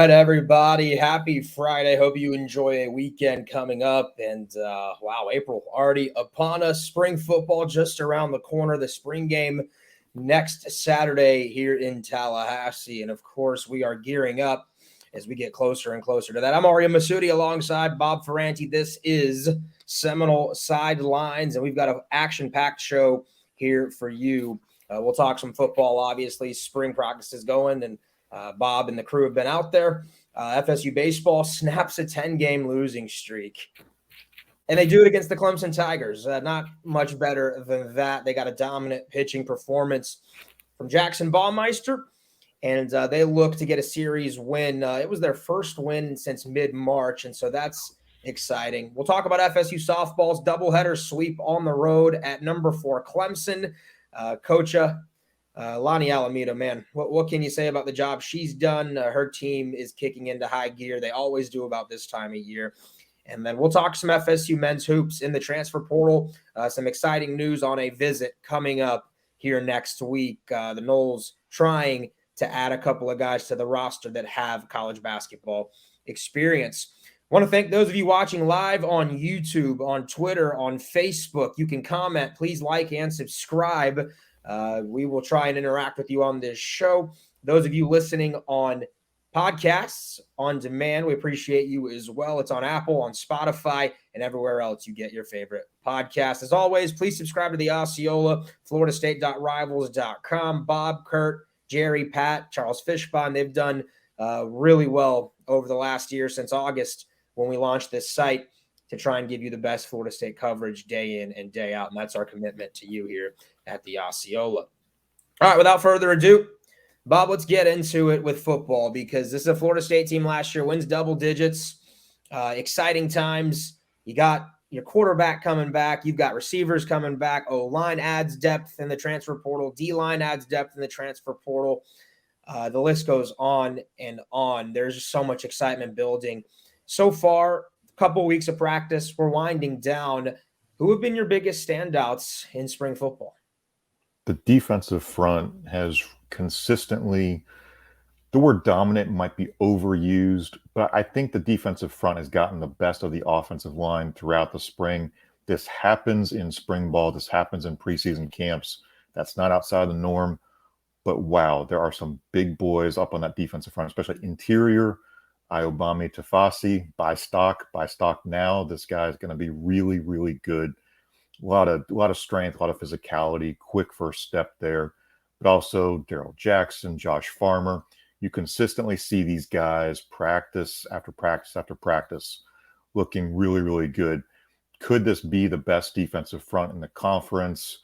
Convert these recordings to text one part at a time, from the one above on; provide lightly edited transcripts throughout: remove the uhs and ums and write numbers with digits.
right, everybody. Happy Friday. Hope you enjoy a weekend coming up. And wow, April already upon us. Spring football just around the corner. The spring game next Saturday here in Tallahassee. And of course, we are gearing up as we get closer and closer to that. I'm Ariya Massoudi alongside Bob Ferrante. This is Seminole Sidelines, and we've got an action-packed show here for you. We'll talk some football, obviously. Spring practice is going, and Bob and the crew have been out there. FSU baseball snaps a 10-game losing streak. And they do it against the Clemson Tigers. Not much better than that. They got a dominant pitching performance from Jackson Baumeister, and they look to get a series win. It was their first win since mid-March, and so that's exciting. We'll talk about FSU softball's doubleheader sweep on the road at number 4 Clemson. Coach Lonnie Alameda, man, what can you say about the job she's done? Her team is kicking into high gear. They always do about this time of year. And then we'll talk some FSU men's hoops in the transfer portal. Some exciting news on a visit coming up here next week. The Noles trying to add a couple of guys to the roster that have college basketball experience. I want to thank those of you watching live on YouTube, on Twitter, on Facebook. You can comment. Please like and subscribe. We will try and interact with you on this show. Those of you listening on podcasts on demand, we appreciate you as well. It's on Apple, on Spotify, and everywhere else you get your favorite podcast. As always, please subscribe to the Osceola, FloridaState.rivals.com. Bob, Kurt, Jerry, Pat, Charles Fishbon, they've done really well over the last year since August when we launched this site to try and give you the best Florida State coverage day in and day out. And that's our commitment to you here at the Osceola. All right, without further ado, Bob, let's get into it with football because this is a Florida State team last year, wins double digits, exciting times. You got your quarterback coming back. You've got receivers coming back. O-line adds depth in the transfer portal. D-line adds depth in the transfer portal. The list goes on and on. There's just so much excitement building. So far, a couple of weeks of practice, we're winding down. Who have been your biggest standouts in spring football? The defensive front has consistently, the word dominant might be overused, but I think the defensive front has gotten the best of the offensive line throughout the spring. This happens in spring ball. This happens in preseason camps. That's not outside the norm. But wow, there are some big boys up on that defensive front, especially interior. Iobami Tafasi, buy stock now. This guy is going to be really, really good. A lot of strength, a lot of physicality, quick first step there. But also Daryl Jackson, Josh Farmer. You consistently see these guys practice after practice after practice looking really, really good. Could this be the best defensive front in the conference?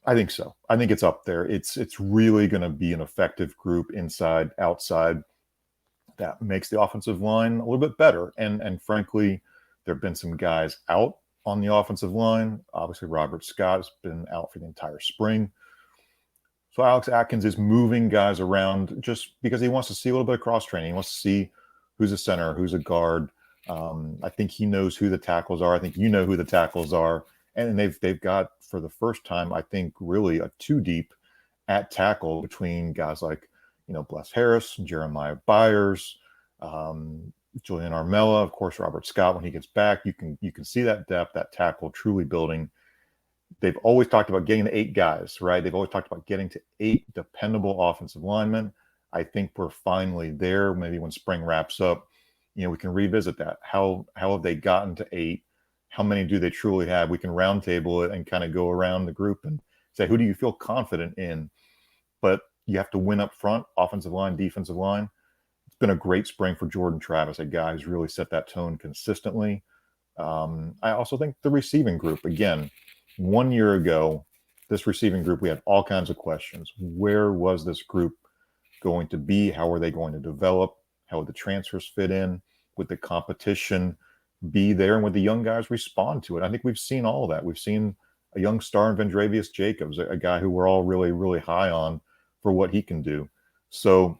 I think so. I think it's up there. It's really going to be an effective group inside, outside. That makes the offensive line a little bit better. And frankly, there have been some guys out on the offensive line. Obviously, Robert Scott has been out for the entire spring. So Alex Atkins is moving guys around just because he wants to see a little bit of cross-training. He wants to see who's a center, who's a guard. I think he knows who the tackles are. I think you know who the tackles are. And they've got, for the first time, I think, really a two-deep at tackle between guys like, Bless Harris, Jeremiah Byers, Julian Armella, of course, Robert Scott. When he gets back, you can see that depth, that tackle truly building. They've always talked about getting to 8 guys, right? They've always talked about getting to 8 dependable offensive linemen. I think we're finally there. Maybe when spring wraps up, we can revisit that. How have they gotten to 8? How many do they truly have? We can roundtable it and kind of go around the group and say, who do you feel confident in? But you have to win up front, offensive line, defensive line. It's been a great spring for Jordan Travis, a guy who's really set that tone consistently. I also think the receiving group, again, 1 year ago, this receiving group, we had all kinds of questions. Where was this group going to be? How are they going to develop? How would the transfers fit in? Would the competition be there? And would the young guys respond to it? I think we've seen all of that. We've seen a young star in Vendravius Jacobs, a guy who we're all really, really high on for what he can do. So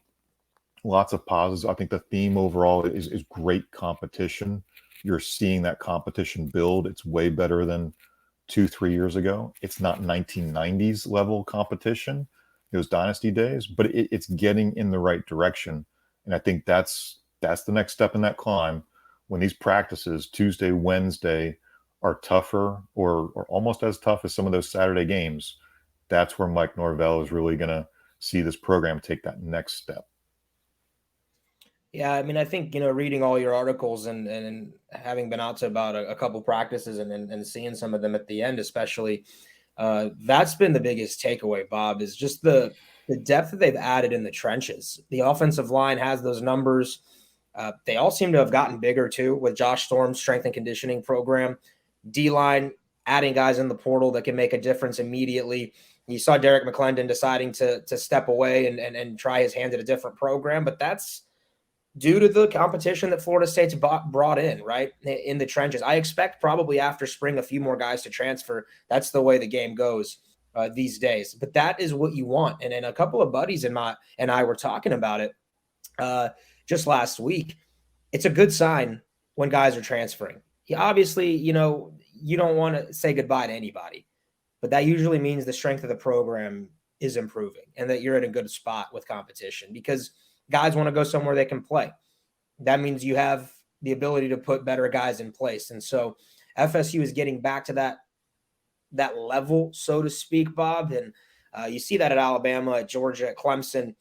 lots of positives. I think the theme overall is great competition. You're seeing that competition build. It's way better than 2-3 years ago. It's not 1990s level competition, those dynasty days, but it's getting in the right direction. And I think that's the next step in that climb. When these practices, Tuesday, Wednesday, are tougher or almost as tough as some of those Saturday games, that's where Mike Norvell is really going to see this program take that next step. Yeah, I mean, I think, reading all your articles and having been out to about a couple practices and seeing some of them at the end, especially, that's been the biggest takeaway, Bob, is just the depth that they've added in the trenches. The offensive line has those numbers. They all seem to have gotten bigger, too, with Josh Storm's strength and conditioning program. D-line, adding guys in the portal that can make a difference immediately. You saw Derek McClendon deciding to step away and try his hand at a different program, but that's due to the competition that Florida State's brought in, right, in the trenches. I expect probably after spring a few more guys to transfer. That's the way the game goes these days. But that is what you want. And a couple of buddies and I were talking about it just last week. It's a good sign when guys are transferring. Obviously, you don't want to say goodbye to anybody, but that usually means the strength of the program is improving and that you're in a good spot with competition because guys want to go somewhere they can play. That means you have the ability to put better guys in place. And so FSU is getting back to that level, so to speak, Bob. And you see that at Alabama, at Georgia, at Clemson.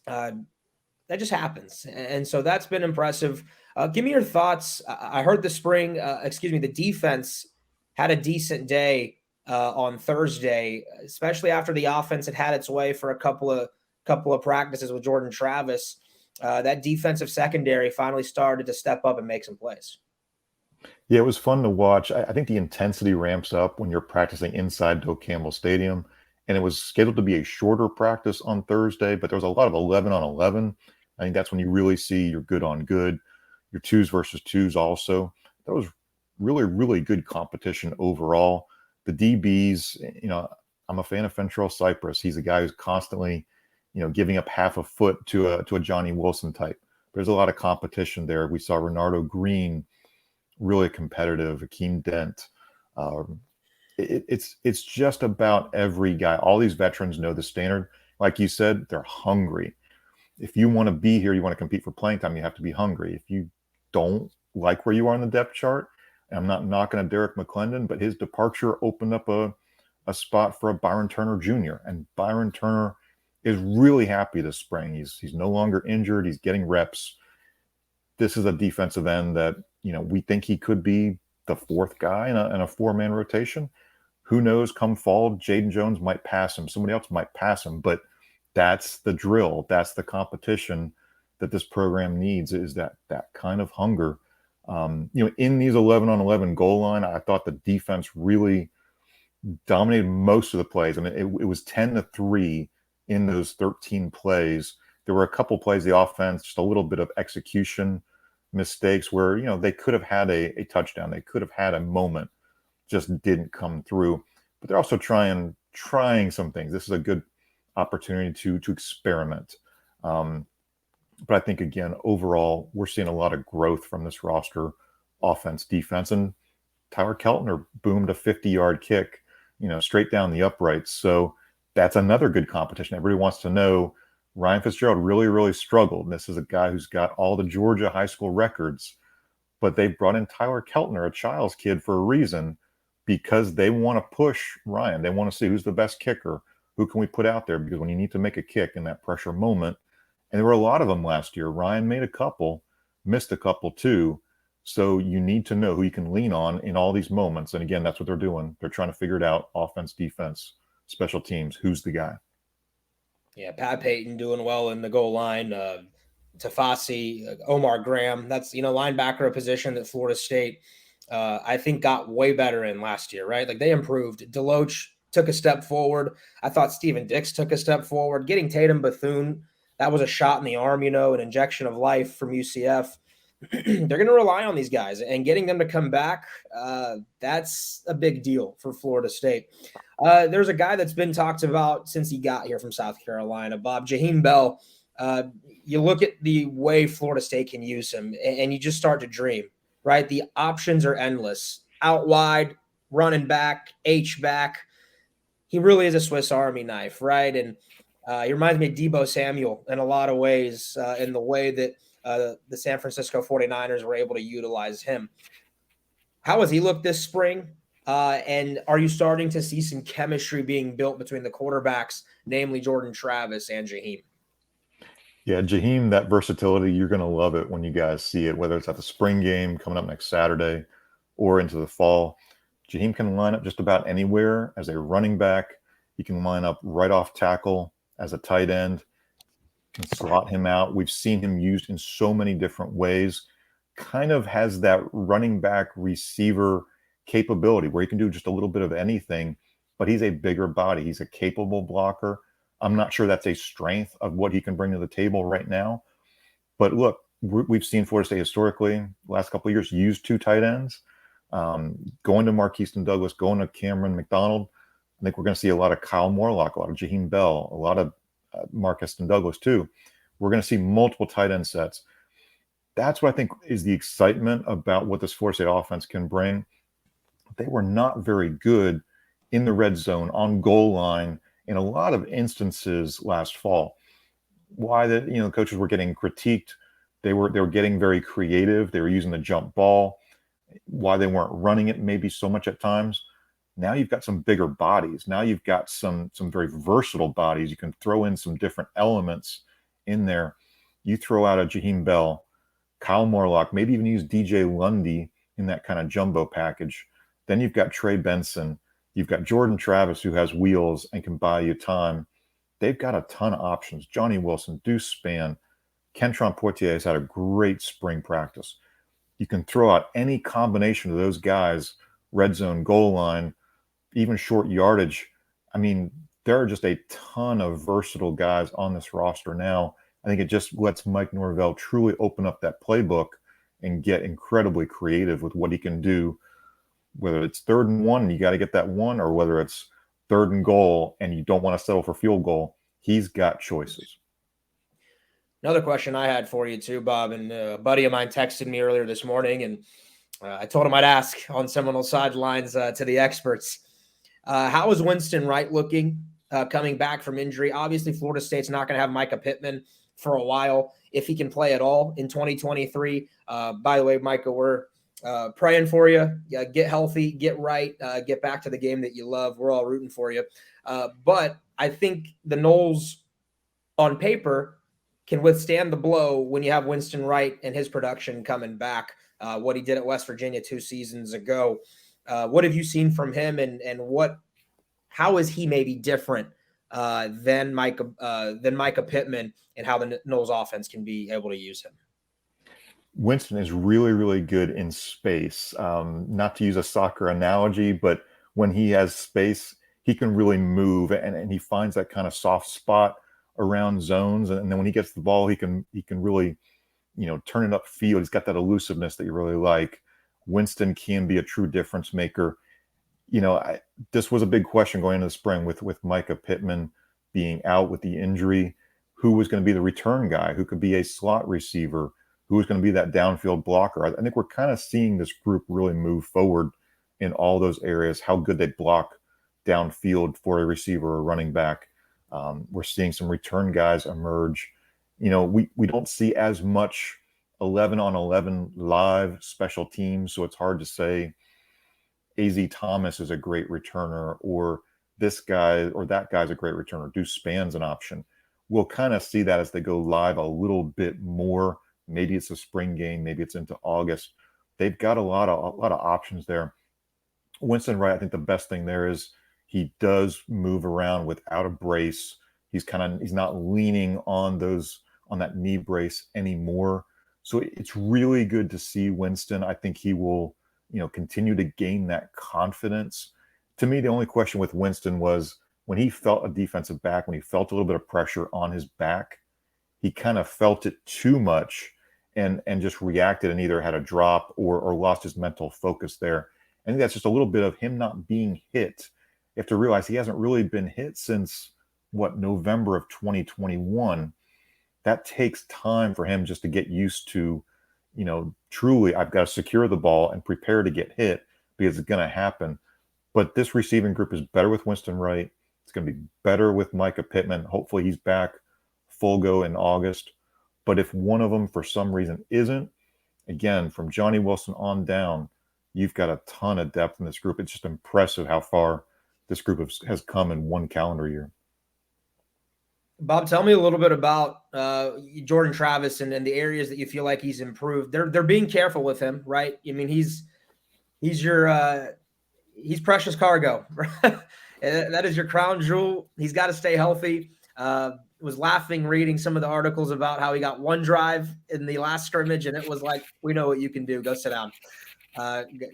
That just happens. And so that's been impressive. Give me your thoughts. I heard the defense had a decent day on Thursday, especially after the offense had its way for a couple of practices with Jordan Travis. That defensive secondary finally started to step up and make some plays. Yeah, it was fun to watch. I think the intensity ramps up when you're practicing inside Doak Campbell Stadium. And it was scheduled to be a shorter practice on Thursday, but there was a lot of 11 on 11. I think that's when you really see your good on good, your twos versus twos also. That was really, really good competition overall. The DBs, I'm a fan of Fentrell Cypress. He's a guy who's constantly, giving up half a foot to a Johnny Wilson type. There's a lot of competition there. We saw Renardo Green really competitive, Akeem Dent. It's just about every guy. All these veterans know the standard. Like you said, they're hungry. If you want to be here, you want to compete for playing time, you have to be hungry. If you don't like where you are on the depth chart, and I'm not knocking at Derek McClendon, but his departure opened up a spot for a Byron Turner Jr. And Byron Turner is really happy this spring. He's no longer injured. He's getting reps. This is a defensive end that, we think he could be the fourth guy in a four-man rotation. Who knows, come fall, Jaden Jones might pass him. Somebody else might pass him, but that's the drill. That's the competition that this program needs, is that kind of hunger. In these 11 on 11 goal line, I thought the defense really dominated most of the plays. I mean, it was 10-3 in those 13 plays. There were a couple plays, the offense, just a little bit of execution mistakes where, they could have had a touchdown. They could have had a moment, just didn't come through. But they're also trying some things. This is a good opportunity to experiment. But I think, again, overall, we're seeing a lot of growth from this roster, offense, defense. And Tyler Keltner boomed a 50-yard kick, straight down the uprights. So that's another good competition. Everybody wants to know, Ryan Fitzgerald really, really struggled. And this is a guy who's got all the Georgia high school records. But they brought in Tyler Keltner, a Childs kid, for a reason, because they want to push Ryan. They want to see who's the best kicker. Who can we put out there? Because when you need to make a kick in that pressure moment, and there were a lot of them last year. Ryan made a couple, missed a couple too. So you need to know who you can lean on in all these moments. And again, that's what they're doing. They're trying to figure it out. Offense, defense, special teams. Who's the guy? Yeah, Pat Payton doing well in the goal line. Tafasi, Omar Graham. That's, linebacker, a position that Florida State, I think, got way better in last year, right? Like, they improved. Deloach took a step forward. I thought Steven Dix took a step forward. Getting Tatum Bethune, that was a shot in the arm, an injection of life from UCF. They're going to rely on these guys, and getting them to come back, that's a big deal for Florida State. There's a guy that's been talked about since he got here from South Carolina, Bob, Jaheim Bell. You look at the way Florida State can use him, and you just start to dream, right? The options are endless. Out wide, running back, H-back. He really is a Swiss Army knife, right? And He reminds me of Deebo Samuel in a lot of ways, in the way that the San Francisco 49ers were able to utilize him. How has he looked this spring? And are you starting to see some chemistry being built between the quarterbacks, namely Jordan Travis and Jaheim? Yeah, Jaheim, that versatility, you're going to love it when you guys see it, whether it's at the spring game coming up next Saturday or into the fall. Jaheim can line up just about anywhere as a running back. He can line up right off tackle as a tight end, can slot him out. We've seen him used in so many different ways. Kind of has that running back receiver capability where he can do just a little bit of anything, but he's a bigger body. He's a capable blocker. I'm not sure that's a strength of what he can bring to the table right now. But look, we've seen Florida State historically, the last couple of years, use two tight ends. Going to Marquise and Douglas, going to Cameron McDonald. I think we're going to see a lot of Kyle Morlock, a lot of Jaheim Bell, a lot of Marcus and Douglas too. We're going to see multiple tight end sets. That's what I think is the excitement about what this Florida State offense can bring. They were not very good in the red zone, on goal line, in a lot of instances last fall. Why the coaches were getting critiqued. They were getting very creative. They were using the jump ball. Why they weren't running it maybe so much at times. Now you've got some bigger bodies. Now you've got some very versatile bodies. You can throw in some different elements in there. You throw out a Jaheim Bell, Kyle Morlock, maybe even use DJ Lundy in that kind of jumbo package. Then you've got Trey Benson. You've got Jordan Travis, who has wheels and can buy you time. They've got a ton of options. Johnny Wilson, Deuce Spann, Kentron Poitier has had a great spring practice. You can throw out any combination of those guys, red zone, goal line, even short yardage. I mean, there are just a ton of versatile guys on this roster now. I think it just lets Mike Norvell truly open up that playbook and get incredibly creative with what he can do, whether it's 3rd and 1, you got to get that one, or whether it's 3rd and goal and you don't want to settle for field goal. He's got choices. Another question I had for you too, Bob, and a buddy of mine texted me earlier this morning, and I told him I'd ask on Seminole Sidelines to the experts. How is Winston Wright looking coming back from injury? Obviously, Florida State's not going to have Micah Pittman for a while, if he can play at all in 2023. By the way, Micah, we're praying for you. Get healthy, get right, get back to the game that you love. We're all rooting for you. But I think the Noles on paper can withstand the blow when you have Winston Wright and his production coming back, what he did at West Virginia 2 seasons ago. What have you seen from him, and how is he maybe different than Micah Pittman, and how the Noles offense can be able to use him? Winston is really, really good in space. Not to use a soccer analogy, but when he has space, he can really move, and he finds that kind of soft spot around zones. And then when he gets the ball, he can really, turn it upfield. He's got that elusiveness that you really like. Winston can be a true difference maker. This was a big question going into the spring with Micah Pittman being out with the injury. Who was going to be the return guy? Who could be a slot receiver? Who was going to be that downfield blocker? I think we're kind of seeing this group really move forward in all those areas, how good they block downfield for a receiver or running back. We're seeing some return guys emerge. We don't see as much 11-on-11 live special teams, so it's hard to say A.Z. Thomas is a great returner, or this guy or that guy's a great returner. Deuce Spann's an option. We'll kind of see that as they go live a little bit more. Maybe it's a spring game. Maybe it's into August. They've got a lot of options there. Winston Wright, I think the best thing there is he does move around without a brace. He's not leaning on that knee brace anymore. So it's really good to see Winston. I think he will, continue to gain that confidence. To me, the only question with Winston was when he felt a defensive back, when he felt a little bit of pressure on his back, he kind of felt it too much and just reacted and either had a drop or lost his mental focus there. I think that's just a little bit of him not being hit. You have to realize he hasn't really been hit since November of 2021. That takes time for him just to get used to, truly, I've got to secure the ball and prepare to get hit because it's going to happen. But this receiving group is better with Winston Wright. It's going to be better with Micah Pittman. Hopefully he's back full go in August. But if one of them for some reason isn't, again, from Johnny Wilson on down, you've got a ton of depth in this group. It's just impressive how far this group has come in one calendar year. Bob, tell me a little bit about Jordan Travis and the areas that you feel like he's improved. They're being careful with him, right? I mean, he's precious cargo. That is your crown jewel. He's got to stay healthy. Was laughing reading some of the articles about how he got one drive in the last scrimmage, and it was like, we know what you can do. Go sit down.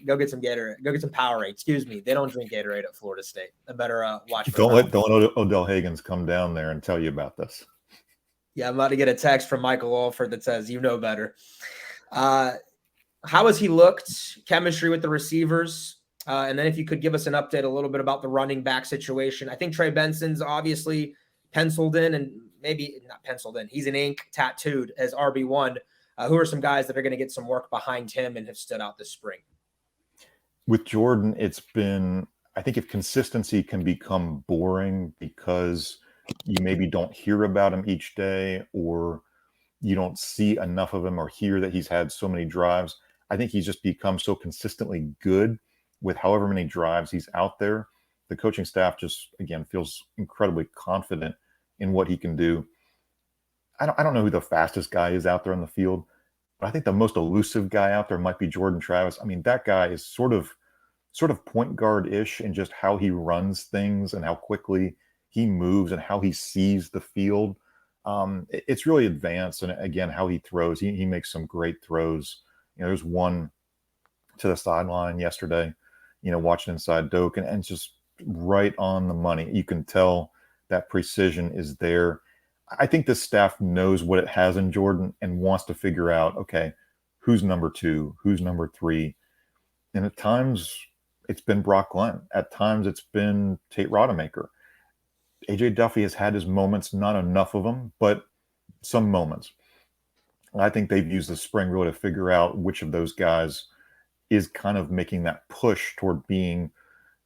Go get some Gatorade. Go get some Powerade. Excuse me. They don't drink Gatorade at Florida State. I better watch. Don't let Odell Haggins come down there and tell you about this. Yeah, I'm about to get a text from Michael Alford that says, you know better. How has he looked? Chemistry with the receivers? And then if you could give us an update a little bit about the running back situation. I think Trey Benson's obviously penciled in, and maybe not penciled in. He's in ink tattooed as RB1. Who are some guys that are going to get some work behind him and have stood out this spring? With Jordan, it's been, I think if consistency can become boring because you maybe don't hear about him each day, or you don't see enough of him or hear that he's had so many drives, I think he's just become so consistently good with however many drives he's out there. The coaching staff just, again, feels incredibly confident in what he can do. I don't know who the fastest guy is out there on the field, but I think the most elusive guy out there might be Jordan Travis. I mean, that guy is sort of point guard-ish in just how he runs things and how quickly he moves and how he sees the field. It's really advanced. And again, how he throws, he makes some great throws. There's one to the sideline yesterday, watching inside Doak, and it's just right on the money. You can tell that precision is there. I think this staff knows what it has in Jordan and wants to figure out, okay, who's number 2, who's number 3. And at times it's been Brock Glenn. At times it's been Tate Rodemaker. AJ Duffy has had his moments, not enough of them, but some moments. I think they've used the spring really to figure out which of those guys is kind of making that push toward being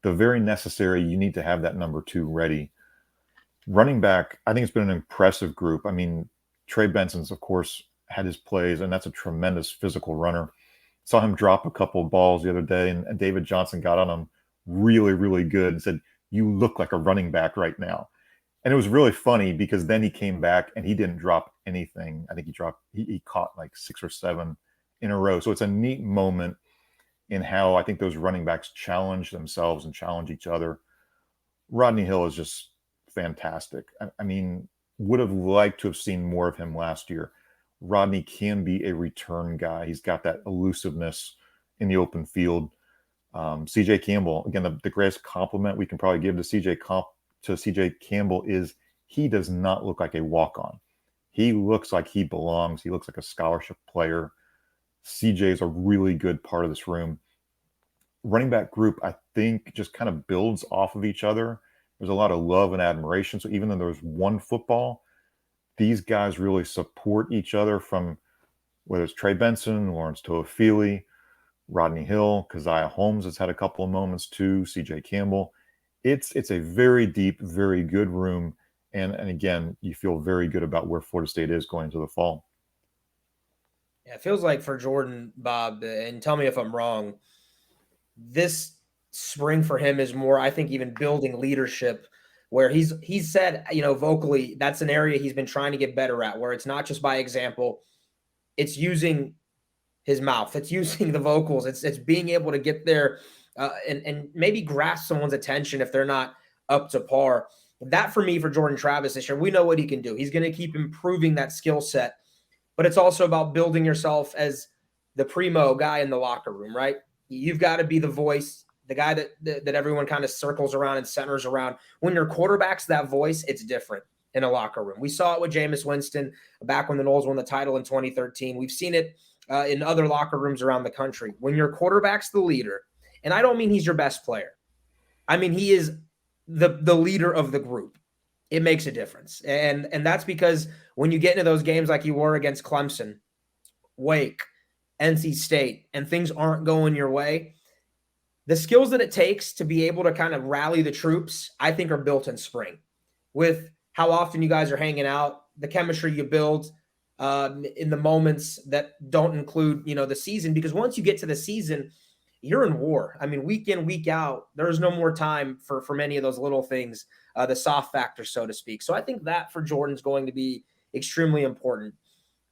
the very necessary, you need to have that number 2 ready. Running back, I think it's been an impressive group. I mean, Trey Benson's, of course, had his plays, and that's a tremendous physical runner. Saw him drop a couple of balls the other day, and David Johnson got on him really, really good and said, "You look like a running back right now." And it was really funny because then he came back and he didn't drop anything. I think he caught like 6 or 7 in a row. So it's a neat moment in how I think those running backs challenge themselves and challenge each other. Rodney Hill is just fantastic. I mean, would have liked to have seen more of him last year. Rodney can be a return guy. He's got that elusiveness in the open field. CJ Campbell, again, the greatest compliment we can probably give to CJ Campbell is he does not look like a walk-on. He looks like he belongs. He looks like a scholarship player. CJ is a really good part of this room. Running back group, I think, just kind of builds off of each other. There's a lot of love and admiration. So even though there's one football, these guys really support each other, from whether it's Trey Benson, Lawrence Toafili, Rodney Hill, Keziah Holmes has had a couple of moments too, CJ Campbell. It's a very deep, very good room. And again, you feel very good about where Florida State is going into the fall. Yeah, it feels like for Jordan, Bob, and tell me if I'm wrong, this spring for him is more, I think, even building leadership, where he's said, vocally, that's an area he's been trying to get better at, where it's not just by example, it's using his mouth, it's using the vocals, it's being able to get there and maybe grasp someone's attention if they're not up to par. That for me, for Jordan Travis this year, we know what he can do. He's going to keep improving that skill set, but it's also about building yourself as the primo guy in the locker room, right? You've got to be the voice, the guy that everyone kind of circles around and centers around. When your quarterback's that voice, it's different in a locker room. We saw it with Jameis Winston back when the Noles won the title in 2013. We've seen it in other locker rooms around the country. When your quarterback's the leader, and I don't mean he's your best player, I mean he is the leader of the group. It makes a difference. And that's because when you get into those games like you were against Clemson, Wake, NC State, and things aren't going your way, The skills that it takes to be able to kind of rally the troops, I think, are built in spring. With how often you guys are hanging out, the chemistry you build in the moments that don't include, the season. Because once you get to the season, you're in war. I mean, week in, week out, there's no more time for many of those little things, the soft factor, so to speak. So I think that for Jordan's going to be extremely important.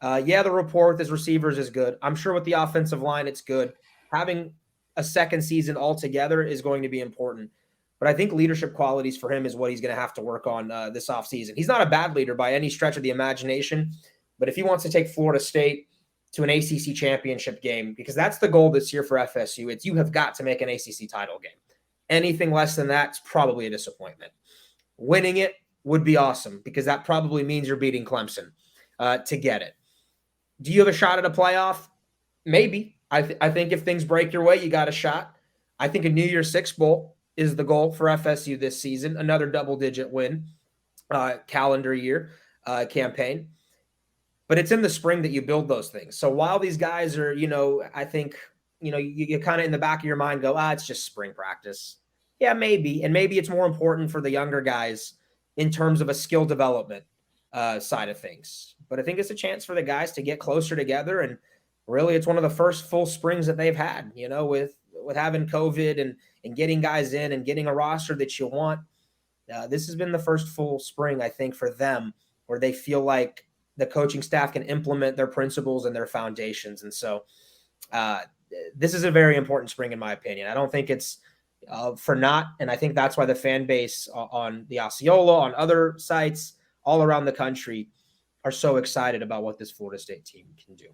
The rapport with his receivers is good. I'm sure with the offensive line, it's good. Having a second season altogether is going to be important. But I think leadership qualities for him is what he's going to have to work on this offseason. He's not a bad leader by any stretch of the imagination, but if he wants to take Florida State to an ACC championship game, because that's the goal this year for FSU, it's you have got to make an ACC title game. Anything less than that's probably a disappointment. Winning it would be awesome because that probably means you're beating Clemson to get it. Do you have a shot at a playoff? Maybe. I think if things break your way, you got a shot. I think a New Year's Six Bowl is the goal for FSU this season, another double-digit win calendar year campaign. But it's in the spring that you build those things. So while these guys are, I think, you kind of in the back of your mind go, it's just spring practice. Yeah, maybe. And maybe it's more important for the younger guys in terms of a skill development side of things. But I think it's a chance for the guys to get closer together. And really, it's one of the first full springs that they've had, with having COVID and getting guys in and getting a roster that you want. This has been the first full spring, I think, for them where they feel like the coaching staff can implement their principles and their foundations. And so this is a very important spring, in my opinion. I don't think it's for naught. And I think that's why the fan base on the Osceola, on other sites all around the country are so excited about what this Florida State team can do.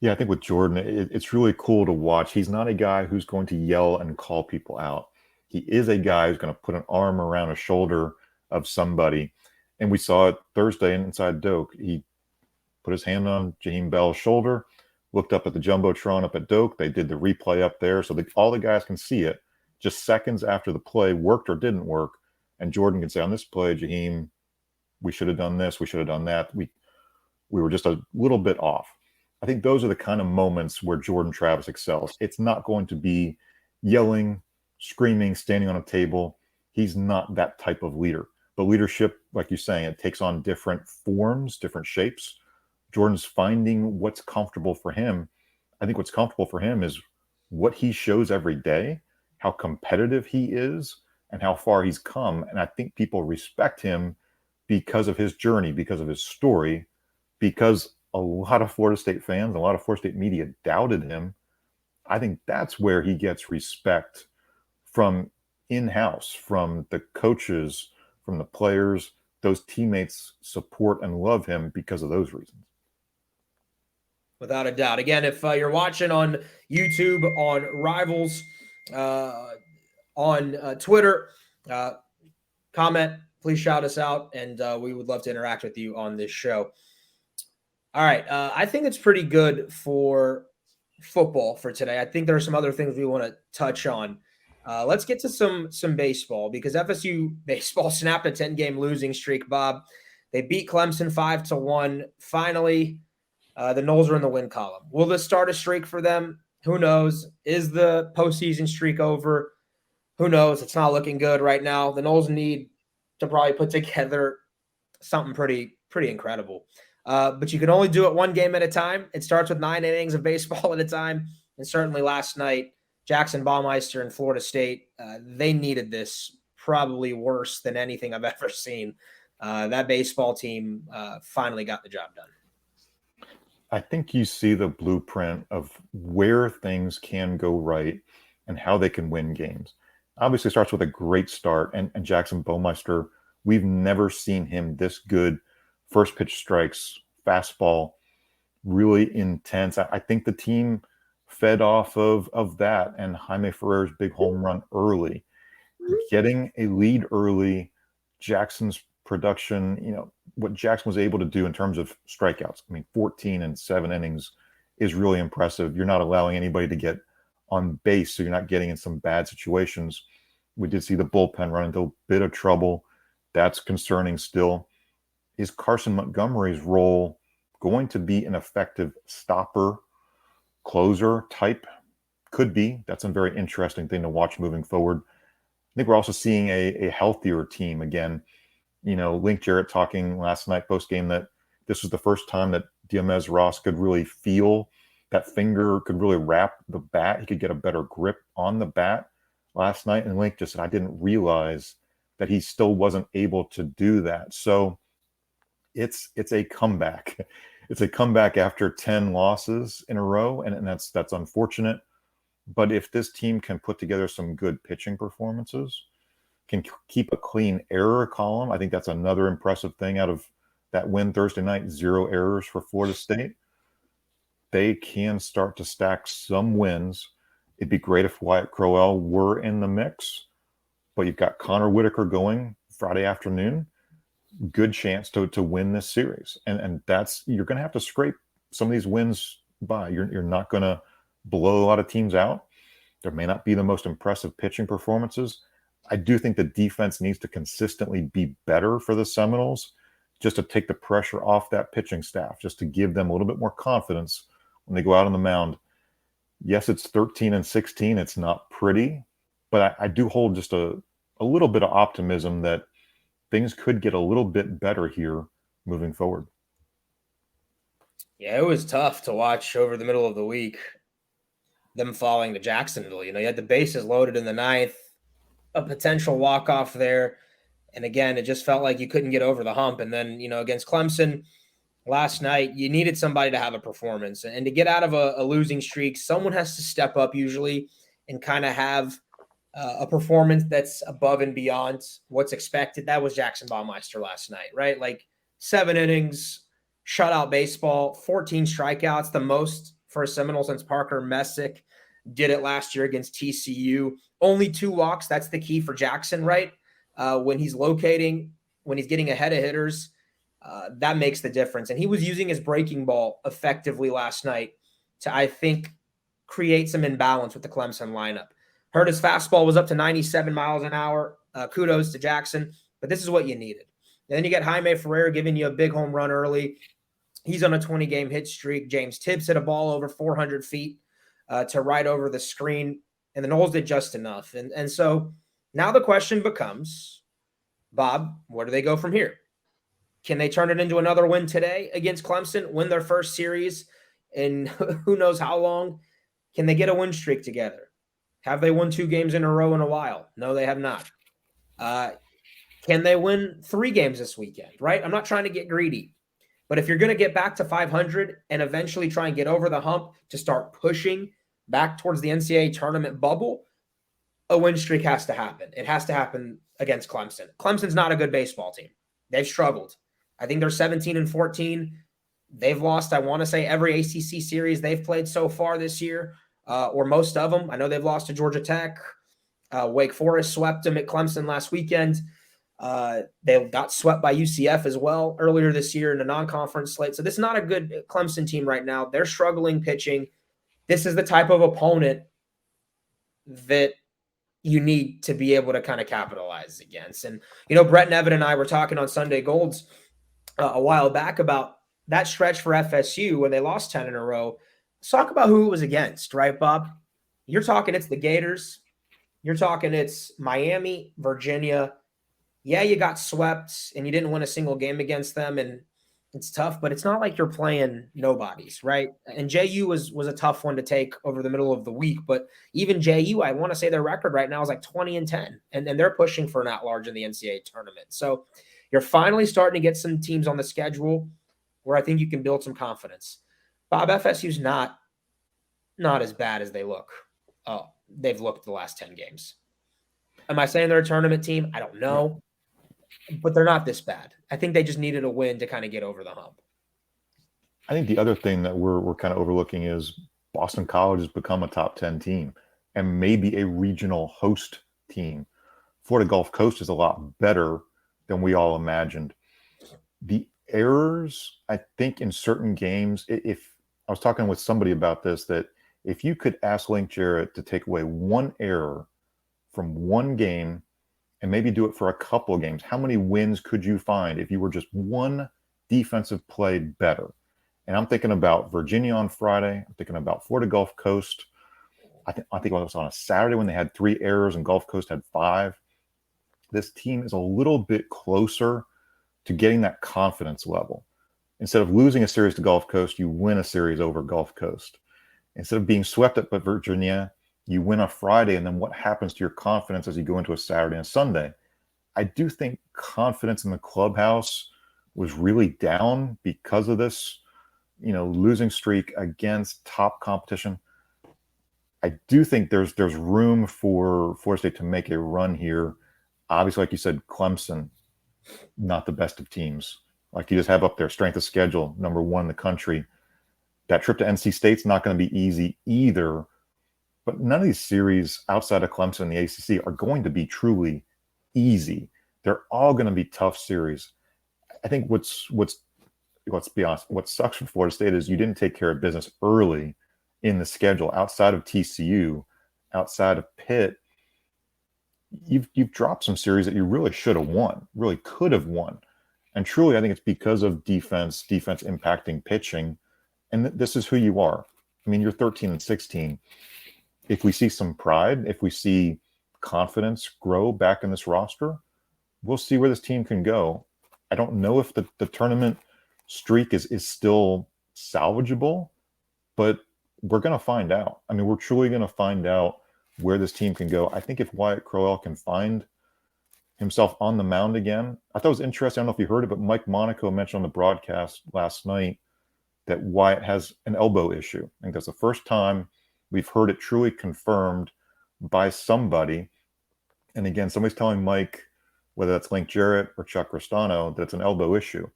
Yeah, I think with Jordan, it's really cool to watch. He's not a guy who's going to yell and call people out. He is a guy who's going to put an arm around a shoulder of somebody. And we saw it Thursday inside Doak. He put his hand on Jaheim Bell's shoulder, looked up at the Jumbotron up at Doak. They did the replay up there so that all the guys can see it just seconds after the play worked or didn't work. And Jordan can say, on this play, Jaheim, we should have done this. We should have done that. We were just a little bit off. I think those are the kind of moments where Jordan Travis excels. It's not going to be yelling, screaming, standing on a table. He's not that type of leader. But leadership, like you're saying, it takes on different forms, different shapes. Jordan's finding what's comfortable for him. I think what's comfortable for him is what he shows every day, how competitive he is, and how far he's come. And I think people respect him because of his journey, because of his story, because a lot of Florida State fans, a lot of Florida State media doubted him. I think that's where he gets respect from in-house, from the coaches, from the players. Those teammates support and love him because of those reasons. Without a doubt. Again, if you're watching on YouTube, on Rivals, on Twitter, comment, please shout us out, and we would love to interact with you on this show. All right. I think it's pretty good for football for today. I think there are some other things we want to touch on. Let's get to some baseball, because FSU baseball snapped a 10-game losing streak, Bob. They beat Clemson 5-1. Finally, the Noles are in the win column. Will this start a streak for them? Who knows? Is the postseason streak over? Who knows? It's not looking good right now. The Noles need to probably put together something pretty incredible. But you can only do it one game at a time. It starts with 9 innings of baseball at a time. And certainly last night, Jackson Baumeister and Florida State, they needed this probably worse than anything I've ever seen. That baseball team finally got the job done. I think you see the blueprint of where things can go right and how they can win games. Obviously, it starts with a great start. And Jackson Baumeister, we've never seen him this good. First pitch strikes, fastball, really intense. I think the team fed off of that and Jaime Ferrer's big home run early. Getting a lead early, Jackson's production, what Jackson was able to do in terms of strikeouts. 14 and 7 innings is really impressive. You're not allowing anybody to get on base, so you're not getting in some bad situations. We did see the bullpen run into a bit of trouble. That's concerning still. Is Carson Montgomery's role going to be an effective stopper, closer type Could be. That's a very interesting thing to watch moving forward. I think we're also seeing a healthier team again. Link Jarrett talking last night post-game that this was the first time that Diomedes Ross could really feel that finger, could really wrap the bat. He could get a better grip on the bat last night. And Link just said, I didn't realize that he still wasn't able to do that. So it's a comeback. It's a comeback after 10 losses in a row, and that's unfortunate. But if this team can put together some good pitching performances, can keep a clean error column, I think that's another impressive thing out of that win Thursday night, 0 errors for Florida State. They can start to stack some wins. It'd be great if Wyatt Crowell were in the mix, but you've got Connor Whitaker going Friday afternoon. Good chance to win this series. And that's, you're going to have to scrape some of these wins by. You're not going to blow a lot of teams out. There may not be the most impressive pitching performances. I do think the defense needs to consistently be better for the Seminoles, just to take the pressure off that pitching staff, just to give them a little bit more confidence when they go out on the mound. Yes, it's 13-16. It's not pretty, but I do hold just a little bit of optimism that things could get a little bit better here moving forward. Yeah, it was tough to watch over the middle of the week, them falling to Jacksonville. You had the bases loaded in the ninth, a potential walk-off there. And again, it just felt like you couldn't get over the hump. And then, against Clemson last night, you needed somebody to have a performance. And to get out of a losing streak, someone has to step up usually and kind of have a performance that's above and beyond what's expected. That was Jackson Baumeister last night, right? Like 7 innings, shutout baseball, 14 strikeouts, the most for a Seminole since Parker Messick did it last year against TCU. Only 2 walks. That's the key for Jackson, right? When he's locating, when he's getting ahead of hitters, that makes the difference. And he was using his breaking ball effectively last night to, I think, create some imbalance with the Clemson lineup. Heard his fastball was up to 97 miles an hour. Kudos to Jackson, but this is what you needed. And then you get Jaime Ferrer giving you a big home run early. He's on a 20-game hit streak. James Tibbs hit a ball over 400 feet to right over the screen, and the Noles did just enough. And so now the question becomes, Bob, where do they go from here? Can they turn it into another win today against Clemson, win their first series in who knows how long? Can they get a win streak together? Have they won 2 games in a row in a while? No, they have not. Can they win 3 games this weekend, right? I'm not trying to get greedy. But if you're going to get back to 500 and eventually try and get over the hump to start pushing back towards the NCAA tournament bubble, a win streak has to happen. It has to happen against Clemson. Clemson's not a good baseball team. They've struggled. I think they're 17-14. They've lost, I want to say, every ACC series they've played so far this year, or most of them. I know they've lost to Georgia Tech. Wake Forest swept them at Clemson last weekend. They got swept by UCF as well earlier this year in a non-conference slate. So this is not a good Clemson team right now. They're struggling pitching. This is the type of opponent that you need to be able to kind of capitalize against. And, Brett Nevin and I were talking on Sunday Golds a while back about that stretch for FSU when they lost 10 in a row. Let's talk about who it was against, right, Bob? You're talking it's the Gators. You're talking it's Miami, Virginia. Yeah, you got swept and you didn't win a single game against them, and it's tough, but it's not like you're playing nobodies, right? And JU was a tough one to take over the middle of the week, but even JU, I want to say their record right now is like 20-10, and they're pushing for an at-large in the NCAA tournament. So you're finally starting to get some teams on the schedule where I think you can build some confidence. Bob, FSU's not as bad as they look. Oh, they've looked the last 10 games. Am I saying they're a tournament team? I don't know. But they're not this bad. I think they just needed a win to kind of get over the hump. I think the other thing that we're kind of overlooking is Boston College has become a top 10 team and maybe a regional host team. Florida Gulf Coast is a lot better than we all imagined. The errors, I think, in certain games, if I was talking with somebody about this, that if you could ask Link Jarrett to take away one error from one game and maybe do it for a couple of games, how many wins could you find if you were just one defensive play better? And I'm thinking about Virginia on Friday. I'm thinking about Florida Gulf Coast. I think it was on a Saturday when they had 3 errors and Gulf Coast had 5. This team is a little bit closer to getting that confidence level. Instead of losing a series to Gulf Coast, you win a series over Gulf Coast. Instead of being swept up by Virginia, you win a Friday, and then what happens to your confidence as you go into a Saturday and Sunday? I do think confidence in the clubhouse was really down because of this, losing streak against top competition. I do think there's room for Florida State to make a run here. Obviously, like you said, Clemson, not the best of teams. Like you just have up there, strength of schedule, number 1 in the country. That trip to NC State's not going to be easy either. But none of these series outside of Clemson and the ACC are going to be truly easy. They're all going to be tough series. I think let's be honest, what sucks for Florida State is you didn't take care of business early in the schedule. Outside of TCU, outside of Pitt, you've dropped some series that you really should have won, really could have won. And truly, I think it's because of defense impacting pitching. And this is who you are. I mean, you're 13-16. If we see some pride, if we see confidence grow back in this roster, we'll see where this team can go. I don't know if the tournament streak is still salvageable, but we're going to find out. I mean, we're truly going to find out where this team can go. I think if Wyatt Crowell can find himself on the mound again, I thought it was interesting. I don't know if you heard it, but Mike Monaco mentioned on the broadcast last night that Wyatt has an elbow issue. I think that's the first time we've heard it truly confirmed by somebody. And again, somebody's telling Mike, whether that's Link Jarrett or Chuck Ristano, that it's an elbow issue.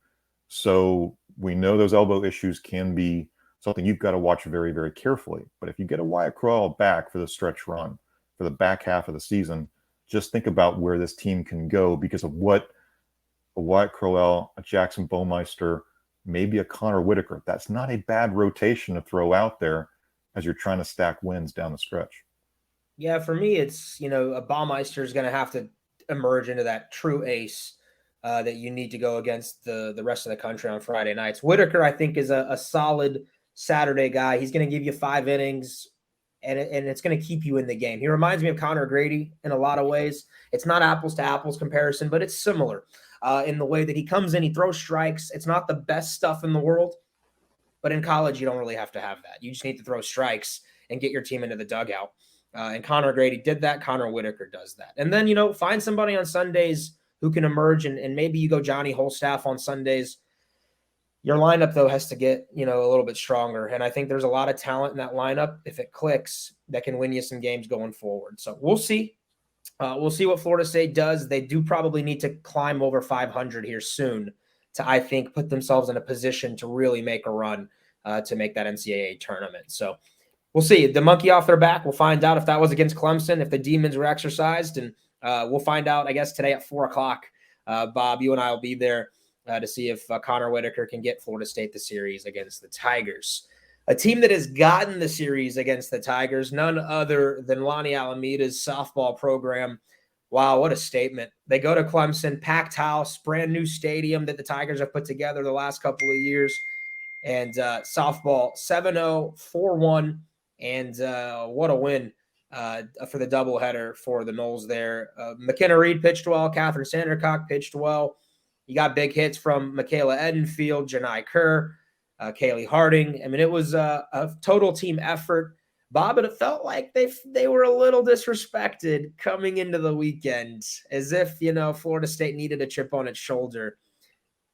So we know those elbow issues can be something you've got to watch very, very carefully. But if you get a Wyatt Crowell back for the stretch run, for the back half of the season, just think about where this team can go because of what a Wyatt Crowell, a Jackson Baumeister, maybe a Connor Whitaker. That's not a bad rotation to throw out there as you're trying to stack wins down the stretch. Yeah, for me, it's, a Baumeister is going to have to emerge into that true ace that you need to go against the rest of the country on Friday nights. Whitaker, I think, is a solid Saturday guy. He's going to give you 5 innings, and it's going to keep you in the game. He reminds me of Connor Grady in a lot of ways. It's not apples to apples comparison, but it's similar in the way that he comes in, he throws strikes. It's not the best stuff in the world, but in college, you don't really have to have that. You just need to throw strikes and get your team into the dugout. And Connor Grady did that. Connor Whitaker does that. And then, find somebody on Sundays who can emerge, and maybe you go Johnny Holstaff on Sundays. Your lineup, though, has to get, a little bit stronger. And I think there's a lot of talent in that lineup, if it clicks, that can win you some games going forward. So we'll see. We'll see what Florida State does. They do probably need to climb over 500 here soon to, I think, put themselves in a position to really make a run to make that NCAA tournament. So we'll see. The monkey off their back. We'll find out if that was against Clemson, if the demons were exercised. And we'll find out, I guess, today at 4 o'clock. Bob, you and I will be there to see if Connor Whitaker can get Florida State the series against the Tigers. A team that has gotten the series against the Tigers, none other than Lonnie Alameda's softball program. Wow, what a statement. They go to Clemson, packed house, brand new stadium that the Tigers have put together the last couple of years. And softball 7-0, 4-1. And what a win for the doubleheader for the Noles there. McKenna Reed pitched well. Catherine Sandercock pitched well. You got big hits from Michaela Edenfield, Janai Kerr, Kaylee Harding. I mean, it was a total team effort. Bob, but it felt like they were a little disrespected coming into the weekend, as if, Florida State needed a chip on its shoulder.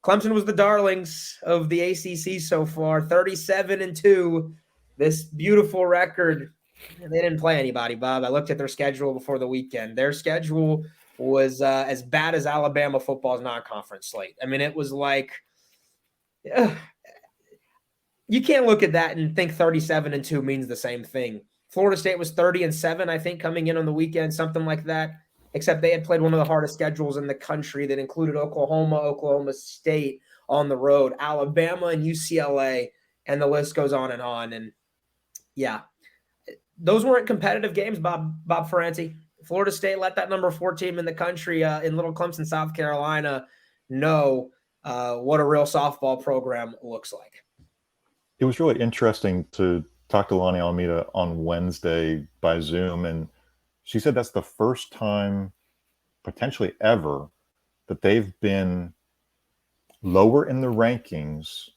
Clemson was the darlings of the ACC so far, 37-2. This beautiful record. They didn't play anybody, Bob. I looked at their schedule before the weekend. Their schedule was as bad as Alabama football's non-conference slate. I mean, it was like you can't look at that and think 37-2 means the same thing. Florida State was 30-7, I think, coming in on the weekend, something like that, except they had played one of the hardest schedules in the country that included Oklahoma State on the road, Alabama and UCLA, and the list goes on. And yeah, those weren't competitive games, Bob Ferrante. Florida State let that number 4 team in the country in Little Clemson, South Carolina, know what a real softball program looks like. It was really interesting to talked to Lonnie Alameda on Wednesday by Zoom, and she said that's the first time, potentially ever, that they've been lower in the rankings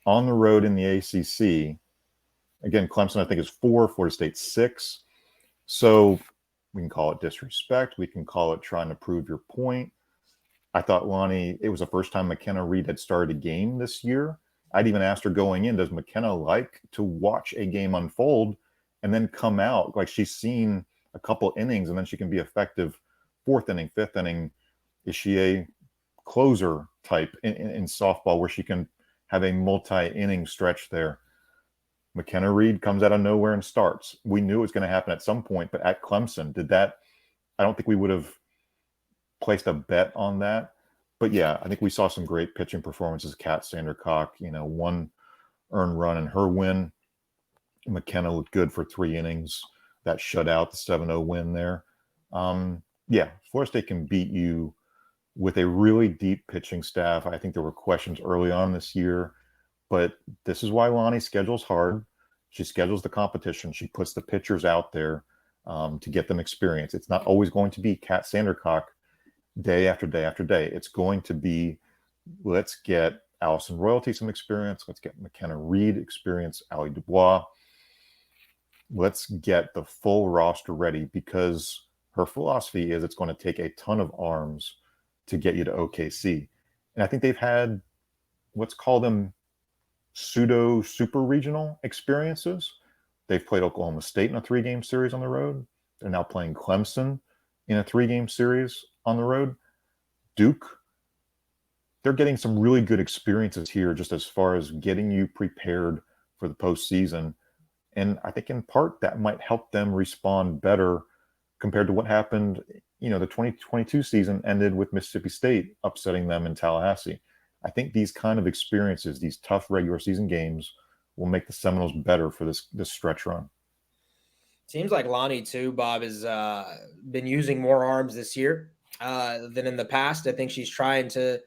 on the road in the ACC. Again, Clemson, I think, is 4, Florida State 6. So we can call it disrespect. We can call it trying to prove your point. I thought Lonnie, it was the first time McKenna Reed had started a game this year. I'd even asked her going in, does McKenna like to watch a game unfold and then come out? Like, she's seen a couple innings and then she can be effective 4th inning, 5th inning. Is she a closer type in softball where she can have a multi-inning stretch there? McKenna Reed comes out of nowhere and starts. We knew it was going to happen at some point, but at Clemson, I don't think we would have placed a bet on that. But yeah, I think we saw some great pitching performances. Kat Sandercock, 1 earned run in her win. McKenna looked good for 3 innings. That shutout, the 7-0 win there. Florida State can beat you with a really deep pitching staff. I think there were questions early on this year, but this is why Lonnie schedules hard. She schedules the competition. She puts the pitchers out there to get them experience. It's not always going to be Kat Sandercock day after day after day. It's going to be, let's get Allison Royalty some experience. Let's get McKenna Reed experience, Allie Dubois. Let's get the full roster ready, because her philosophy is it's going to take a ton of arms to get you to OKC. And I think they've had, let's call them pseudo super regional experiences. They've played Oklahoma State in a 3-game series on the road. They're now playing Clemson in a 3-game series on the road. Duke, they're getting some really good experiences here just as far as getting you prepared for the postseason. And I think in part that might help them respond better compared to what happened. The 2022 season ended with Mississippi State upsetting them in Tallahassee. I think these kind of experiences, these tough regular season games, will make the Seminoles better for this stretch run. Seems like Lonnie, too, Bob, has been using more arms this year than in the past. I think she's trying to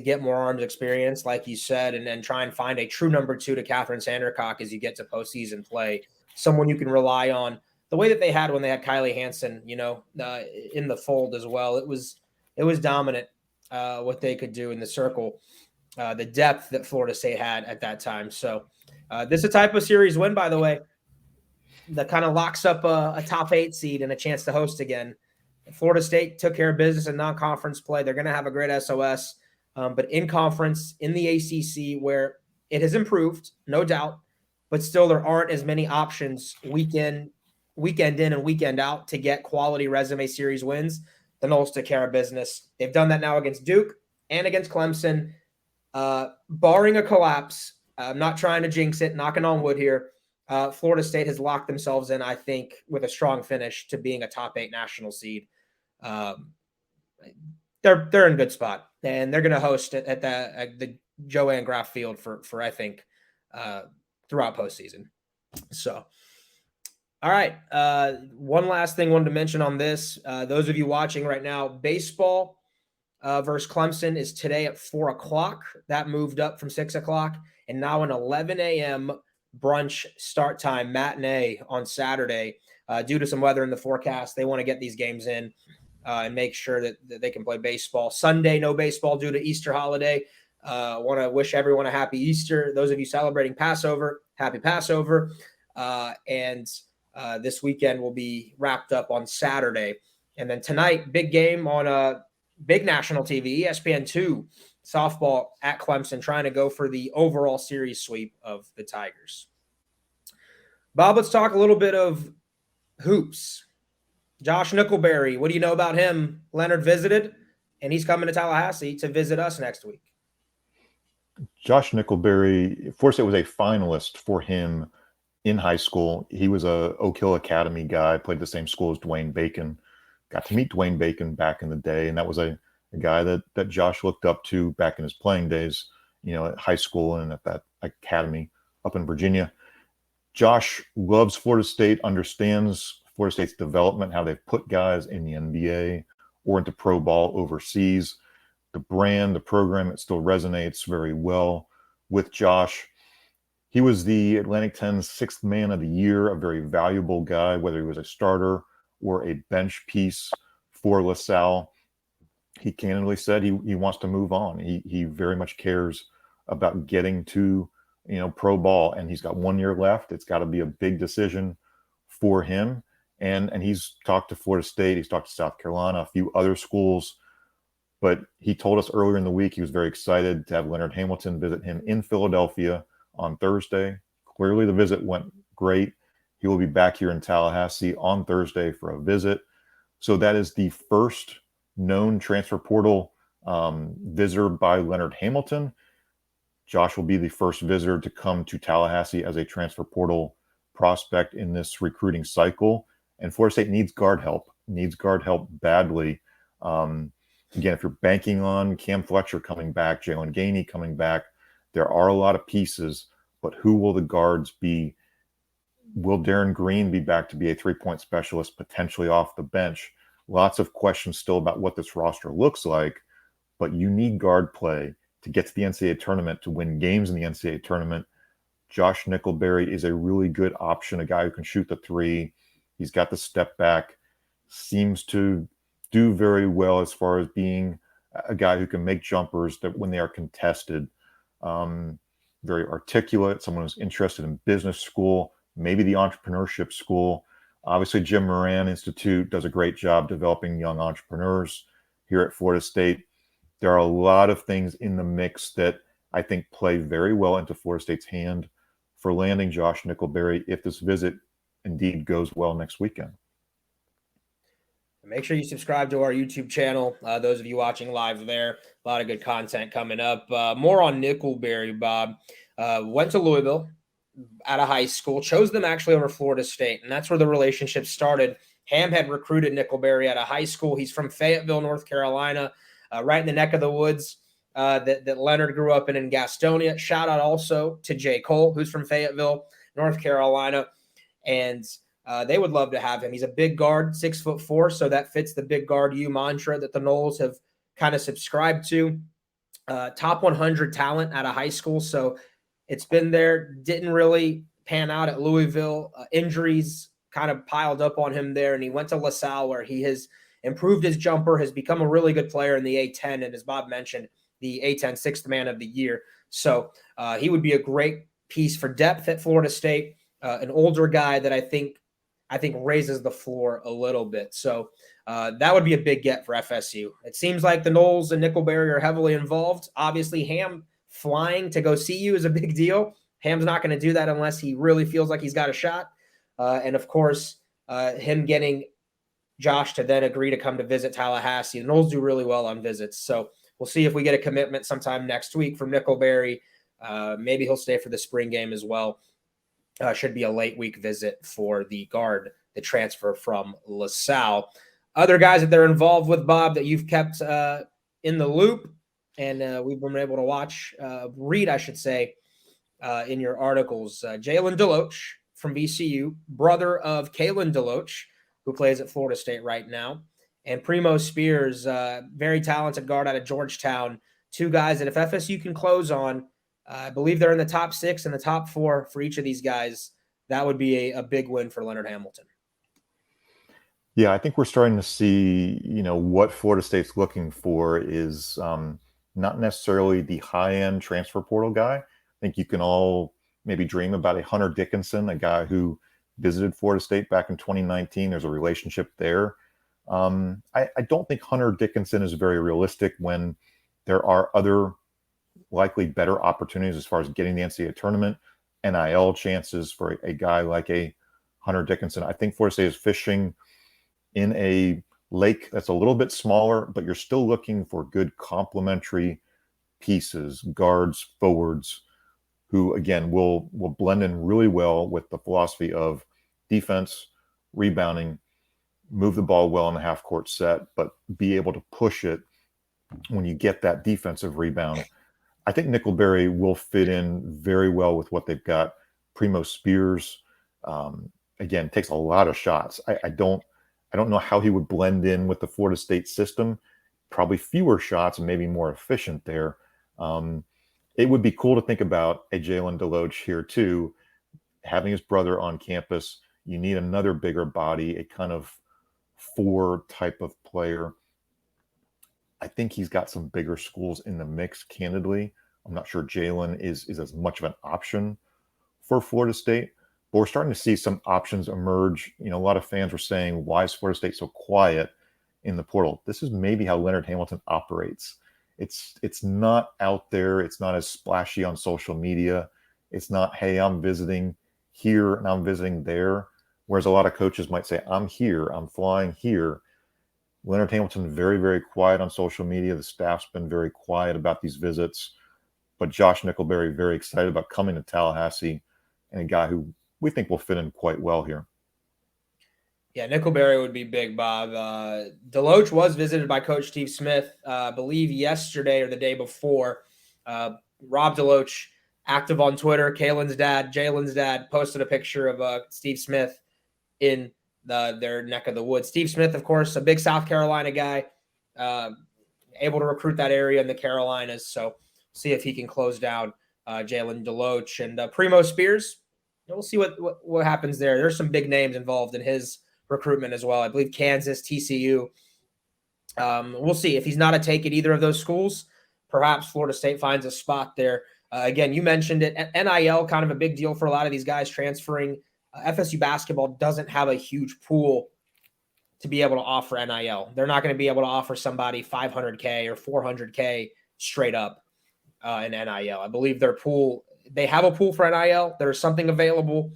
get more arms experience, like you said, and then try and find a true number 2 to Catherine Sandercock as you get to postseason play. Someone you can rely on the way that they had when they had Kylie Hansen, in the fold as well. It was dominant what they could do in the circle, the depth that Florida State had at that time. So this is a type of series win, by the way, that kind of locks up a top 8 seed and a chance to host again. Florida State took care of business in non-conference play. They're going to have a great SOS, but in conference, in the ACC, where it has improved, no doubt, but still there aren't as many options weekend in and weekend out to get quality resume series wins. The Noles took care of business. They've done that now against Duke and against Clemson. Barring a collapse, I'm not trying to jinx it, knocking on wood here, Florida State has locked themselves in, I think, with a strong finish to being a top 8 national seed. They're in good spot, and they're going to host it at the Joanne Graff Field for I think throughout postseason. So, all right, one last thing I wanted to mention on this. Those of you watching right now, baseball versus Clemson is today at 4:00. That moved up from 6:00, and now an 11 a.m. brunch start time matinee on Saturday. Due to some weather in the forecast, they want to get these games in and make sure that they can play baseball. Sunday, no baseball due to Easter holiday. Want to wish everyone a happy Easter. Those of you celebrating Passover, happy Passover. And this weekend will be wrapped up on Saturday. And then tonight, big game on big national TV, ESPN2, softball at Clemson, trying to go for the overall series sweep of the Tigers. Bob, let's talk a little bit of hoops. Josh Nickelberry, what do you know about him? Leonard visited, and he's coming to Tallahassee to visit us next week. Josh Nickelberry, Florida State was a finalist for him in high school. He was a Oak Hill Academy guy, played the same school as Dwayne Bacon. Got to meet Dwayne Bacon back in the day, and that was a guy that Josh looked up to back in his playing days, at high school and at that academy up in Virginia. Josh loves Florida State, understands Florida State's development, how they've put guys in the NBA or into pro ball overseas. The brand, the program, it still resonates very well with Josh. He was the Atlantic 10's sixth man of the year, a very valuable guy, whether he was a starter or a bench piece for LaSalle. He candidly said he wants to move on. He very much cares about getting to, pro ball, and he's got 1 year left. It's got to be a big decision for him. And he's talked to Florida State, he's talked to South Carolina, a few other schools. But he told us earlier in the week he was very excited to have Leonard Hamilton visit him in Philadelphia on Thursday. Clearly, the visit went great. He will be back here in Tallahassee on Thursday for a visit. So that is the first known transfer portal visitor by Leonard Hamilton. Josh will be the first visitor to come to Tallahassee as a transfer portal prospect in this recruiting cycle. And Florida State needs guard help badly. Again, if you're banking on Cam Fletcher coming back, Jalen Gainey coming back, there are a lot of pieces, but who will the guards be? Will Darren Green be back to be a three-point specialist, potentially off the bench? Lots of questions still about what this roster looks like, but you need guard play to get to the NCAA tournament, to win games in the NCAA tournament. Josh Nickelberry is a really good option, a guy who can shoot the three. He's got the step back, seems to do very well as far as being a guy who can make jumpers that when they are contested. Very articulate, someone who's interested in business school, maybe the entrepreneurship school. Obviously, Jim Moran Institute does a great job developing young entrepreneurs here at Florida State. There are a lot of things in the mix that I think play very well into Florida State's hand for landing Josh Nickelberry if this visit indeed goes well next weekend. Make sure you subscribe to our YouTube channel. Those of you watching live there, a lot of good content coming up. More on Nickelberry, Bob. Went to Louisville out of high school, chose them actually over Florida State, and that's where the relationship started. Ham had recruited Nickelberry out of high school. He's from Fayetteville, North Carolina, right in the neck of the woods that Leonard grew up in Gastonia. Shout out also to J. Cole, who's from Fayetteville, North Carolina, and they would love to have him. He's a big guard, 6'4", so that fits the big guard U mantra that the Noles have kind of subscribed to. Top 100 talent out of high school, so it's been there. Didn't really pan out at Louisville. Injuries kind of piled up on him there, and he went to LaSalle where he has improved his jumper, has become a really good player in the A-10, and as Bob mentioned, the A-10 sixth man of the year. So he would be a great piece for depth at Florida State, an older guy that I think raises the floor a little bit. So that would be a big get for FSU. It seems like the Noles and Nickelberry are heavily involved. Obviously, Ham flying to go see you is a big deal. Ham's not going to do that unless he really feels like he's got a shot. And, of course, him getting Josh to then agree to come to visit Tallahassee. The Noles do really well on visits. So we'll see if we get a commitment sometime next week from Nickelberry. Maybe he'll stay for the spring game as well. Should be a late week visit for the guard, the transfer from LaSalle. Other guys that they're involved with, Bob, that you've kept in the loop and we've been able to read, I should say, in your articles. Jalen Deloach from VCU, brother of Kalen Deloach, who plays at Florida State right now, and Primo Spears, very talented guard out of Georgetown. Two guys that if FSU can close on, I believe they're in the top 6 and the top 4 for each of these guys. That would be a big win for Leonard Hamilton. Yeah, I think we're starting to see, what Florida State's looking for is not necessarily the high-end transfer portal guy. I think you can all maybe dream about a Hunter Dickinson, a guy who visited Florida State back in 2019. There's a relationship there. I don't think Hunter Dickinson is very realistic when there are other likely better opportunities as far as getting the NCAA tournament, NIL chances for a guy like a Hunter Dickinson. I think Florida State is fishing in a lake that's a little bit smaller, but you're still looking for good complementary pieces, guards, forwards, who, again, will blend in really well with the philosophy of defense, rebounding, move the ball well in the half-court set, but be able to push it when you get that defensive rebound. I think Nickelberry will fit in very well with what they've got. Primo Spears, again, takes a lot of shots. I don't know how he would blend in with the Florida State system. Probably fewer shots and maybe more efficient there. And it would be cool to think about a Jalen Deloach here too, having his brother on campus. You need another bigger body, a kind of 4 type of player. I think he's got some bigger schools in the mix, candidly. I'm not sure Jalen is as much of an option for Florida State, but we're starting to see some options emerge. You know, a lot of fans were saying, why is Florida State so quiet in the portal? This is maybe how Leonard Hamilton operates. It's not out there. It's not as splashy on social media. It's not, hey, I'm visiting here and I'm visiting there. Whereas a lot of coaches might say, I'm here, I'm flying here. Leonard Hamilton, very, very quiet on social media. The staff's been very quiet about these visits. But Josh Nickelberry, very excited about coming to Tallahassee, and a guy who we think will fit in quite well here. Yeah, Nickelberry would be big, Bob. Deloach was visited by Coach Steve Smith, I believe yesterday or the day before. Rob Deloach, active on Twitter, Jalen's dad, posted a picture of Steve Smith in their neck of the woods. Steve Smith, of course, a big South Carolina guy, able to recruit that area in the Carolinas. So see if he can close down Jalen Deloach and Primo Spears. We'll see what happens there. There's some big names involved in his recruitment as well. I believe Kansas, TCU. We'll see. If he's not a take at either of those schools, perhaps Florida State finds a spot there. Again, you mentioned it. NIL, kind of a big deal for a lot of these guys transferring. FSU basketball doesn't have a huge pool to be able to offer NIL. They're not going to be able to offer somebody $500K or $400K straight up in NIL. I believe their pool, they have a pool for NIL. There's something available,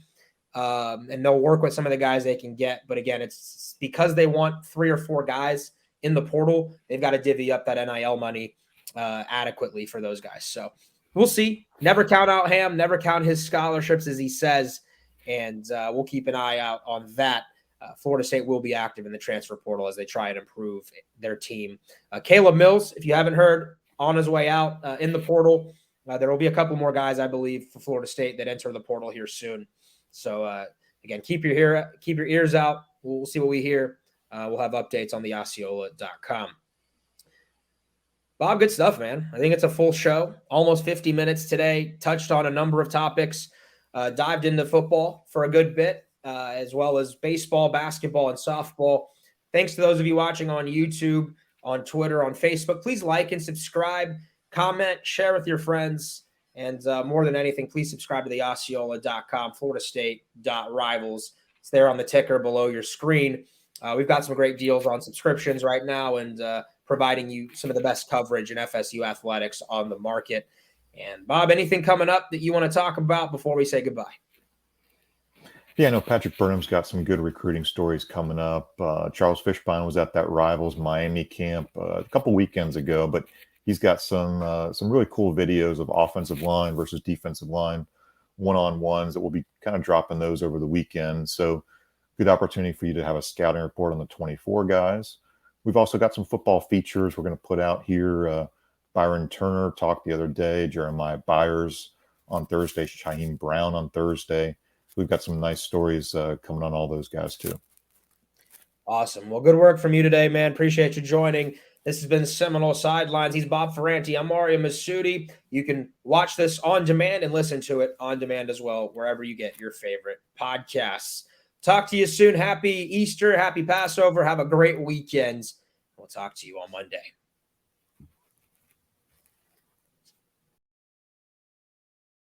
and they'll work with some of the guys they can get. But again, it's because they want 3 or 4 guys in the portal, they've got to divvy up that NIL money adequately for those guys. So we'll see. Never count out Ham, never count his scholarships, as he says. And we'll keep an eye out on that. Florida State will be active in the transfer portal as they try and improve their team. Caleb Mills, if you haven't heard, on his way out in the portal. There will be a couple more guys, I believe, for Florida State that enter the portal here soon. So, again, keep your ears out. We'll see what we hear. We'll have updates on the Osceola.com. Bob, good stuff, man. I think it's a full show, almost 50 minutes today, touched on a number of topics. Dived into football for a good bit, as well as baseball, basketball, and softball. Thanks to those of you watching on YouTube, on Twitter, on Facebook. Please like and subscribe, comment, share with your friends, and more than anything, please subscribe to the Osceola.com, FloridaState.Rivals. It's there on the ticker below your screen. We've got some great deals on subscriptions right now and providing you some of the best coverage in FSU athletics on the market. And Bob, anything coming up that you want to talk about before we say goodbye? Yeah, no, Patrick Burnham's got some good recruiting stories coming up. Charles Fishbein was at that Rivals Miami camp a couple weekends ago, but he's got some really cool videos of offensive line versus defensive line one-on-ones that we'll be kind of dropping those over the weekend. So good opportunity for you to have a scouting report on the 24 guys. We've also got some football features we're going to put out here. Byron Turner talked the other day, Jeremiah Byers on Thursday, Shaheem Brown on Thursday. We've got some nice stories coming on all those guys too. Awesome. Well, good work from you today, man. Appreciate you joining. This has been Seminole Sidelines. He's Bob Ferrante. I'm Ariya Massoudi. You can watch this on demand and listen to it on demand as well, wherever you get your favorite podcasts. Talk to you soon. Happy Easter. Happy Passover. Have a great weekend. We'll talk to you on Monday.